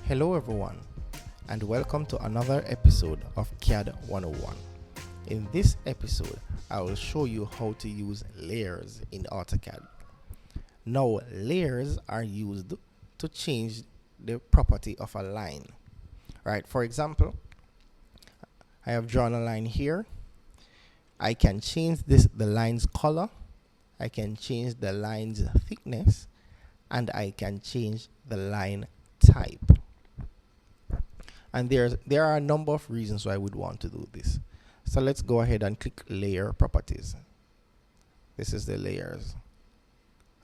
Hello everyone, and welcome to another episode of CAD 101. In this episode, I will show you how to use layers in AutoCAD. Now, layers are used to change the property of a line. Right? For example, I have drawn a line here. I can change the line's color, I can change the line's thickness, and I can change the line type. And there are a number of reasons why I would want to do this. So let's go ahead and click layer properties. This is the layers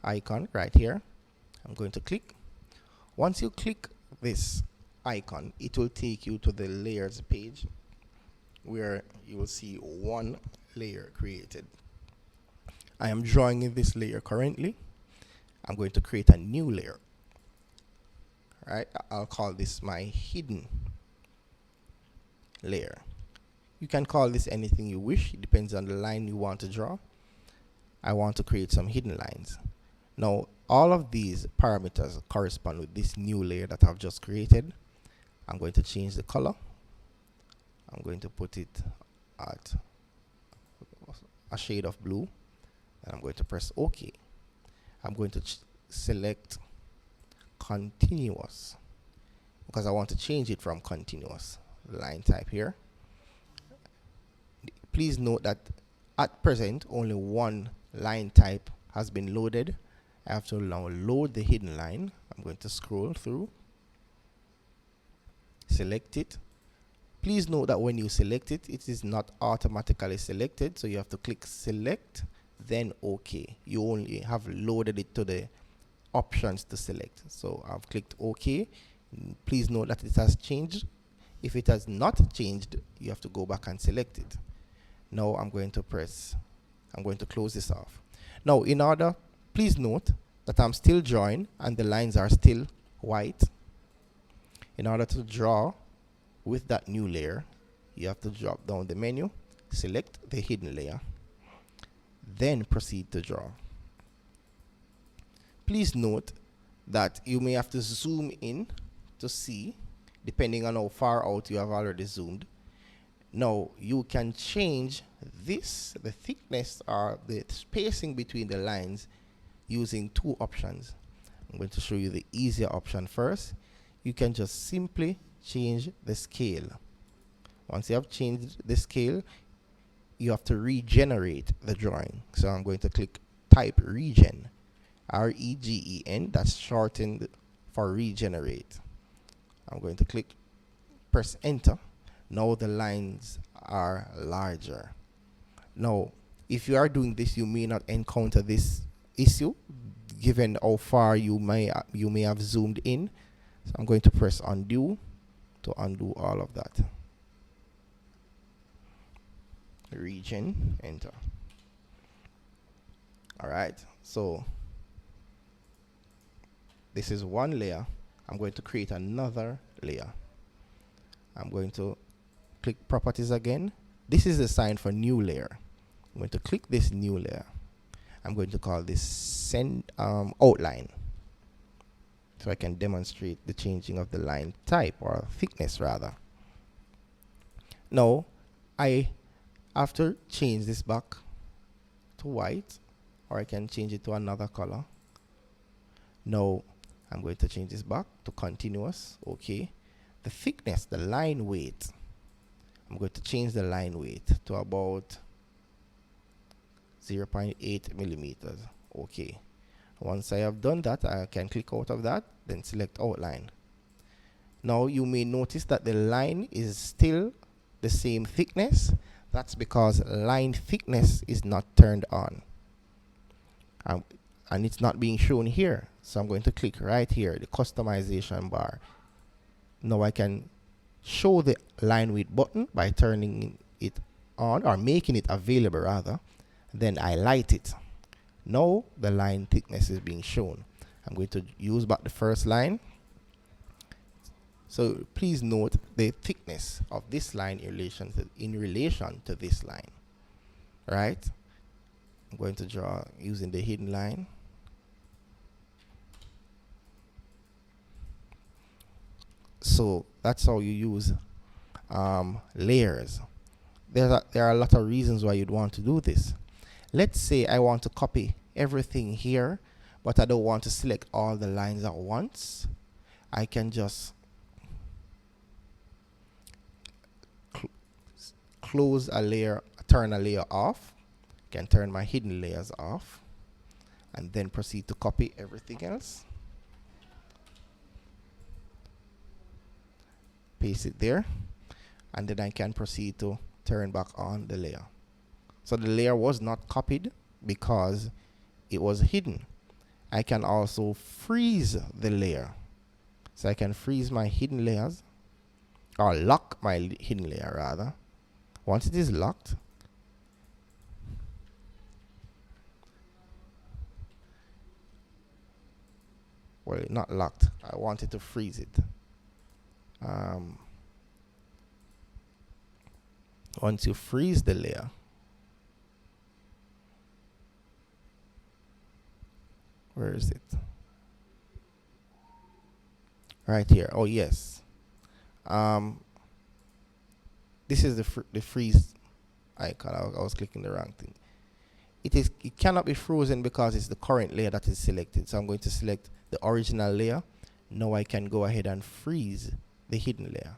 icon right here. I'm going to click. Once you click this icon, it will take you to the layers page where you will see one layer created. I am drawing in this layer currently. I'm going to create a new layer. Right? I'll call this my hidden layer. You can call this anything you wish. It depends on the line you want to draw. I want to create some hidden lines. Now, all of these parameters correspond with this new layer that I've just created. I'm going to change the color. I'm going to put it at a shade of blue, and I'm going to press OK. I'm going to select continuous because I want to change it from continuous line type here. Please note that at present only one line type has been loaded. I have to now load the hidden line. I'm going to scroll through, select it. Please note that when you select it, it is not automatically selected, so you have to click select, then OK. You only have loaded it to the options to select. So I've clicked OK. Please note that it has changed. If it has not changed, you have to go back and select it. Now I'm going to close this off. Now, please note that I'm still drawing and the lines are still white. In order to draw with that new layer, you have to drop down the menu, select the hidden layer, then proceed to draw. Please note that you may have to zoom in to see, depending on how far out you have already zoomed. Now, you can change the thickness or the spacing between the lines using two options. I'm going to show you the easier option first. You can just simply change the scale. Once you have changed the scale, you have to regenerate the drawing. So I'm going to click type regen, R-E-G-E-N, that's shortened for regenerate. I'm going to press enter. Now the lines are larger. Now, if you are doing this, you may not encounter this issue given how far you may have zoomed in. So I'm going to press undo to undo all of that. Regen, enter. Alright, so this is one layer. I'm going to create another layer. I'm going to click properties again. This is the sign for new layer. I'm going to click this new layer. I'm going to call this outline, so I can demonstrate the changing of the line type, or thickness rather. Now, I have to change this back to white, or I can change it to another color. Now, I'm going to change this back to continuous. Okay. The thickness, the line weight, I'm going to change the line weight to about 0.8 millimeters. Okay. Once I have done that, I can click out of that, then select outline. Now you may notice that the line is still the same thickness. That's because line thickness is not turned on. And it's not being shown here. So I'm going to click right here, the customization bar. Now I can show the line weight button by turning it on, or making it available rather. Then I light it. Now the line thickness is being shown. I'm going to use back the first line. So please note the thickness of this line in relation to this line. Right? I'm going to draw using the hidden line. So that's how you use layers. There are a lot of reasons why you'd want to do this. Let's say I want to copy everything here, but I don't want to select all the lines at once. I can just close a layer, turn a layer off. I can turn my hidden layers off, and then proceed to copy everything else. Paste it there, and then I can proceed to turn back on the layer. So the layer was not copied because it was hidden. I can also freeze the layer. So I can freeze my hidden layers, or lock my hidden layer rather. Once it is locked, well, not locked, I wanted to freeze it. Once you freeze the layer, where is it? Right here. Oh yes. This is the freeze icon. I was clicking the wrong thing. It cannot be frozen because it's the current layer that is selected. So I'm going to select the original layer. Now I can go ahead and freeze the hidden layer.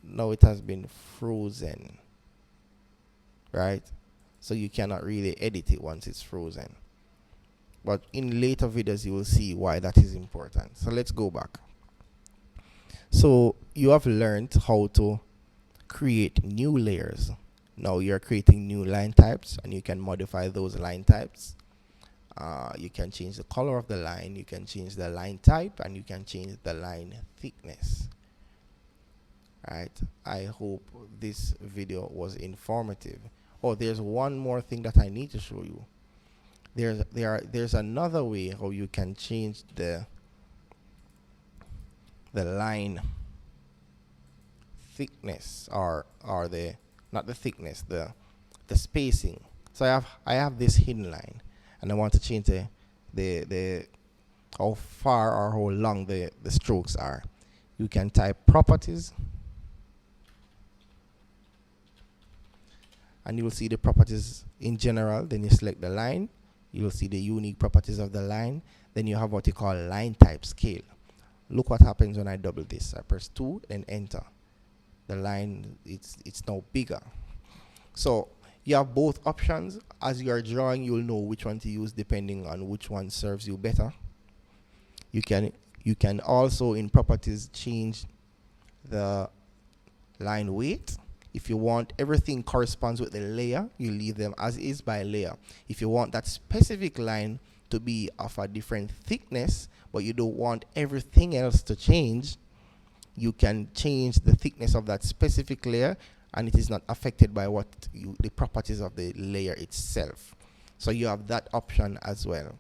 Now it has been frozen, right? So you cannot really edit it once it's frozen. But in later videos you will see why that is important. So let's go back. So you have learned how to create new layers. Now you're creating new line types, and you can modify those line types. You can change the color of the line, you can change the line type, and you can change the line thickness. Right, I hope this video was informative. Oh, there's one more thing that I need to show you. There's another way how you can change the line thickness, or the, not the thickness, the spacing. So I have this hidden line, and I want to change the how far or how long the strokes are. You can type properties, and you will see the properties in general. Then you select the line, you will see the unique properties of the line. Then you have what you call line type scale. Look what happens when I double this. I press 2, then enter. The line, it's now bigger. So you have both options. As you are drawing, you'll know which one to use depending on which one serves you better. You can also in properties change the line weight. If you want everything corresponds with the layer, you leave them as is by layer. If you want that specific line to be of a different thickness, but you don't want everything else to change, you can change the thickness of that specific layer, and it is not affected by the properties of the layer itself. So you have that option as well.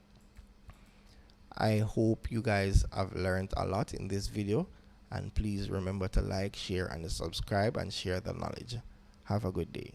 I hope you guys have learned a lot in this video, and please remember to like, share, and subscribe, and share the knowledge. Have a good day.